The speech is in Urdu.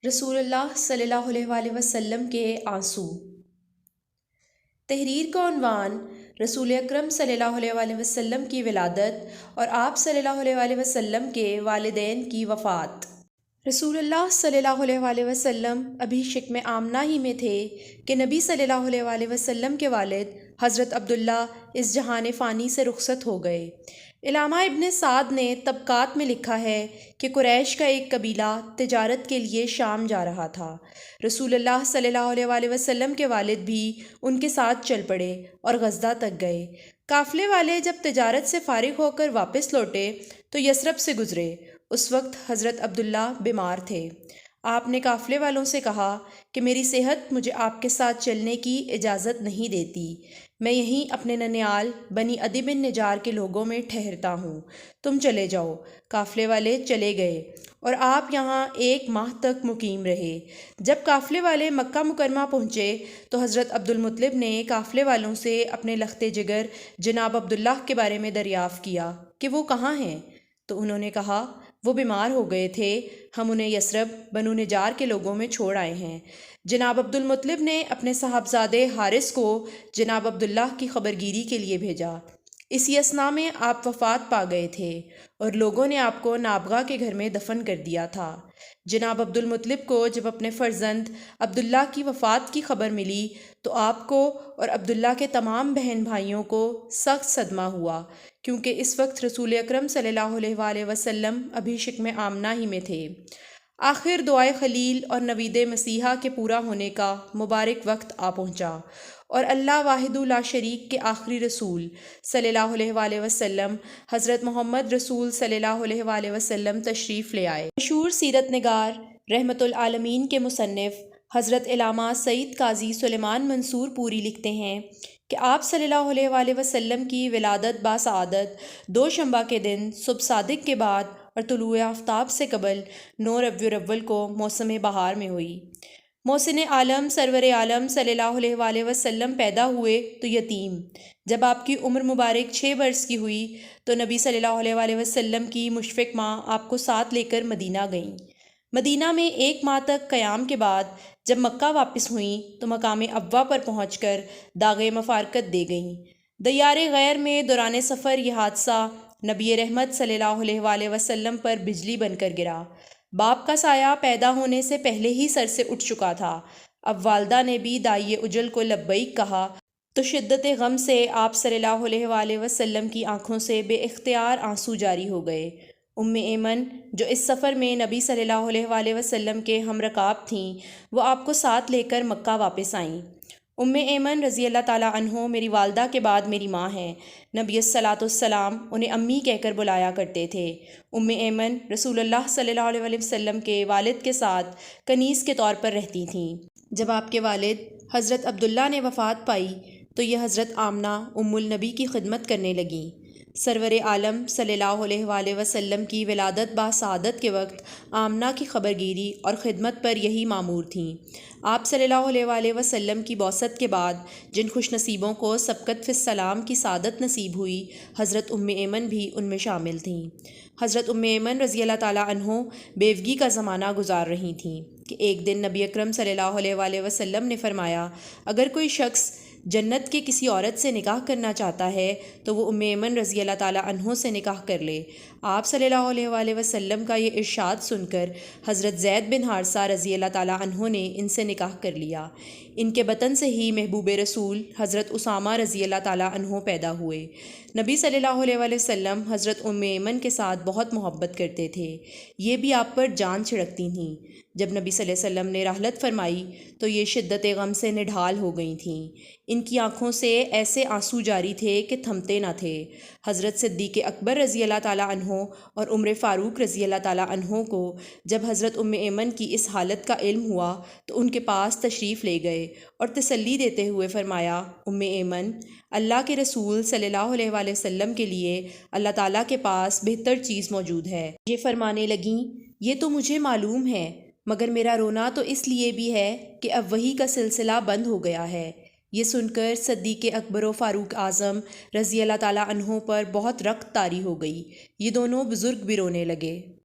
رسول اللہ صلی اللہ علیہ وآلہ وسلم کے آنسو۔ تحریر کا عنوان رسول اکرم صلی اللہ علیہ وآلہ وسلم کی ولادت اور آپ صلی اللہ علیہ وآلہ وسلم کے والدین کی وفات۔ رسول اللہ صلی اللہ علیہ وآلہ وسلم ابھی شکم آمنہ ہی میں تھے کہ نبی صلی اللہ علیہ وآلہ وسلم کے والد حضرت عبداللہ اس جہان فانی سے رخصت ہو گئے۔ علامہ ابن سعد نے طبقات میں لکھا ہے کہ قریش کا ایک قبیلہ تجارت کے لیے شام جا رہا تھا۔ رسول اللہ صلی اللہ علیہ وآلہ وسلم کے والد بھی ان کے ساتھ چل پڑے اور غزہ تک گئے۔ قافلے والے جب تجارت سے فارغ ہو کر واپس لوٹے تو یثرب سے گزرے۔ اس وقت حضرت عبداللہ بیمار تھے۔ آپ نے قافلے والوں سے کہا کہ میری صحت مجھے آپ کے ساتھ چلنے کی اجازت نہیں دیتی، میں یہیں اپنے ننیال بنی عدی بن نجار کے لوگوں میں ٹھہرتا ہوں، تم چلے جاؤ۔ قافلے والے چلے گئے اور آپ یہاں 1 ماہ تک مقیم رہے۔ جب قافلے والے مکہ مکرمہ پہنچے تو حضرت عبدالمطلب نے قافلے والوں سے اپنے لخت جگر جناب عبداللہ کے بارے میں دریافت کیا کہ وہ کہاں ہیں، تو انہوں نے کہا وہ بیمار ہو گئے تھے، ہم انہیں یثرب بنو نجار کے لوگوں میں چھوڑ آئے ہیں۔ جناب عبدالمطلب نے اپنے صاحبزادے حارث کو جناب عبداللہ کی خبرگیری کے لیے بھیجا۔ اسی اثناء میں آپ وفات پا گئے تھے اور لوگوں نے آپ کو نابغہ کے گھر میں دفن کر دیا تھا۔ جناب عبدالمطلب کو جب اپنے فرزند عبداللہ کی وفات کی خبر ملی تو آپ کو اور عبداللہ کے تمام بہن بھائیوں کو سخت صدمہ ہوا، کیونکہ اس وقت رسول اکرم صلی اللہ علیہ وآلہ وسلم ابھی شکم آمنہ ہی میں تھے۔ آخر دعائے خلیل اور نوید مسیحا کے پورا ہونے کا مبارک وقت آ پہنچا اور اللہ واحد لا شریک کے آخری رسول صلی اللہ علیہ وآلہ وسلم حضرت محمد رسول صلی اللہ علیہ وآلہ وسلم تشریف لے آئے۔ مشہور سیرت نگار رحمت العالمین کے مصنف حضرت علامہ سید قاضی سلیمان منصور پوری لکھتے ہیں کہ آپ صلی اللہ علیہ وآلہ وسلم کی ولادت باسعادت 2 شنبہ کے دن صبح صادق کے بعد اور طلوع آفتاب سے قبل 9 ربیع الاول کو موسم بہار میں ہوئی۔ محسن عالم سرور عالم صلی اللہ علیہ وآلہ وسلم پیدا ہوئے تو یتیم۔ جب آپ کی عمر مبارک 6 برس کی ہوئی تو نبی صلی اللہ علیہ وآلہ وسلم کی مشفق ماں آپ کو ساتھ لے کر مدینہ گئیں۔ مدینہ میں 1 ماہ تک قیام کے بعد جب مکہ واپس ہوئیں تو مقام ابوا پر پہنچ کر داغ مفارقت دے گئیں۔ دیار غیر میں دوران سفر یہ حادثہ نبی رحمت صلی اللہ علیہ وآلہ وسلم پر بجلی بن کر گرا۔ باپ کا سایہ پیدا ہونے سے پہلے ہی سر سے اٹھ چکا تھا۔ اب والدہ نے بھی داعی اجل کو لبیک کہا تو شدت غم سے آپ صلی اللہ علیہ وآلہ وسلم کی آنکھوں سے بے اختیار آنسو جاری ہو گئے۔ ایمن جو اس سفر میں نبی صلی اللہ علیہ وآلہ وسلم کے ہم رکاب تھیں، وہ آپ کو ساتھ لے کر مکہ واپس آئیں۔ ایمن رضی اللہ تعالیٰ عنہ میری والدہ کے بعد میری ماں ہیں۔ نبی صلیٰ والسلام انہیں امی کہہ کر بلایا کرتے تھے۔ ایمن رسول اللہ صلی اللہ علیہ وآلہ وسلم کے والد کے ساتھ کنیز کے طور پر رہتی تھیں۔ جب آپ کے والد حضرت عبداللہ نے وفات پائی تو یہ حضرت آمنہ النبی کی خدمت کرنے لگیں۔ سرور عالم صلی اللہ علیہ وآلہ وسلم کی ولادت باسعادت کے وقت آمنہ کی خبرگیری اور خدمت پر یہی مامور تھیں۔ آپ صلی اللہ علیہ وآلہ وسلم کی بعثت کے بعد جن خوش نصیبوں کو سبقت فی السلام کی سعادت نصیب ہوئی، حضرت ایمن بھی ان میں شامل تھیں۔ حضرت ایمن رضی اللہ تعالیٰ عنہ بیوگی کا زمانہ گزار رہی تھیں کہ ایک دن نبی اکرم صلی اللہ علیہ وآلہ وسلم نے فرمایا، اگر کوئی شخص جنت کے کسی عورت سے نکاح کرنا چاہتا ہے تو وہ ایمن رضی اللہ تعالیٰ عنہ سے نکاح کر لے۔ آپ صلی اللہ علیہ وآلہ وسلم کا یہ ارشاد سن کر حضرت زید بن حارثہ رضی اللہ تعالیٰ عنہ نے ان سے نکاح کر لیا۔ ان کے بطن سے ہی محبوب رسول حضرت اسامہ رضی اللہ تعالیٰ عنہ پیدا ہوئے۔ نبی صلی اللہ علیہ وآلہ وسلم حضرت ایمن کے ساتھ بہت محبت کرتے تھے، یہ بھی آپ پر جان چھڑکتی تھیں۔ جب نبی صلی اللہ علیہ وسلم نے رحلت فرمائی تو یہ شدت غم سے نڈھال ہو گئی تھیں۔ ان کی آنکھوں سے ایسے آنسو جاری تھے کہ تھمتے نہ تھے۔ حضرت صدیق اکبر رضی اللہ تعالیٰ عنہ اور عمر فاروق رضی اللہ تعالیٰ عنہ کو جب حضرت ایمن کی اس حالت کا علم ہوا تو ان کے پاس تشریف لے گئے اور تسلی دیتے ہوئے فرمایا، ایمن، اللہ کے رسول صلی اللہ علیہ وآلہ وسلم کے لیے اللہ تعالیٰ کے پاس بہتر چیز موجود ہے۔ یہ فرمانے لگیں، یہ تو مجھے معلوم ہے، مگر میرا رونا تو اس لیے بھی ہے کہ اب وحی کا سلسلہ بند ہو گیا ہے۔ یہ سن کر صدیق اکبر و فاروق اعظم رضی اللہ تعالیٰ عنہ پر بہت رقت طاری ہو گئی۔ یہ دونوں بزرگ بھی رونے لگے۔